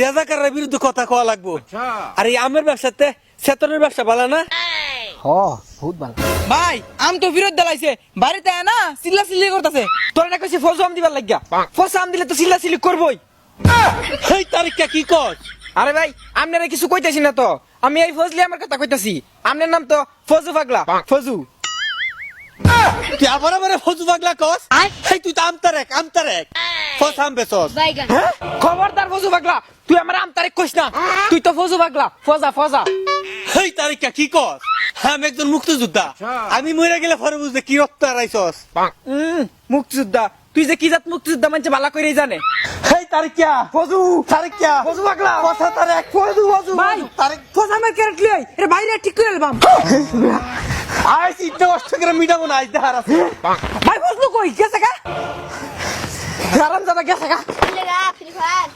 রাজাকারের বিরুদ্ধে কথা কওয়া লাগবো। আর এই আমের ব্যবসাতে সেতনের ব্যবসা ভালো না? বহুত ভালো। ভাই আম তো ফিরত দেলাইছে বাড়িতে আয় না চিল্লা চিল্লি করতেছে তোর না কইছি ফজু আম দিবার লাগিয়া ফজু আম দিলে তো চিল্লা চিল্লি করবই। এই তারিখটা কি কস? আরে ভাই আপনারা কিছু কইতাছি না তো, আমি এই ফজলি আমার কথা কইতাছি। আপনার নাম তো ফজু পাগলা ফজু। তুই আবার ফজু পাগলা কস? এই তুই তো আমতারেক ফস আম বেচস। হ্যাঁ? খবরদার ফজু পাগলা, তুই আমার আম তারিখ কইস না, তুই তো ফজু পাগলা ফজা ফজা। এই তারিখটা কি কস? আমি একজন মুক্তিযোদ্ধা, আমি মরে গেলে পরে বুঝতে কি রক্ত হারাইছস। মুক্তিযোদ্ধা, তুই যে কি জাত মুক্তিযোদ্ধা মানছে ভালো করেই জানে। এই তারিখটা ফজু তারিখটা ফজু পাগলা কথা তারিখ ফজু ফজু ভাই তারিখ ফজা আমার ক্যারেট লই এর বাইরে ঠিক করে এলবাম। আই চিন্তা কষ্ট করে মিটাবো না আজ দেখার আছে। ভাই ফজলু কই গেছে গা? আরাম দাদা গেছে গা। Filha da Free Fire.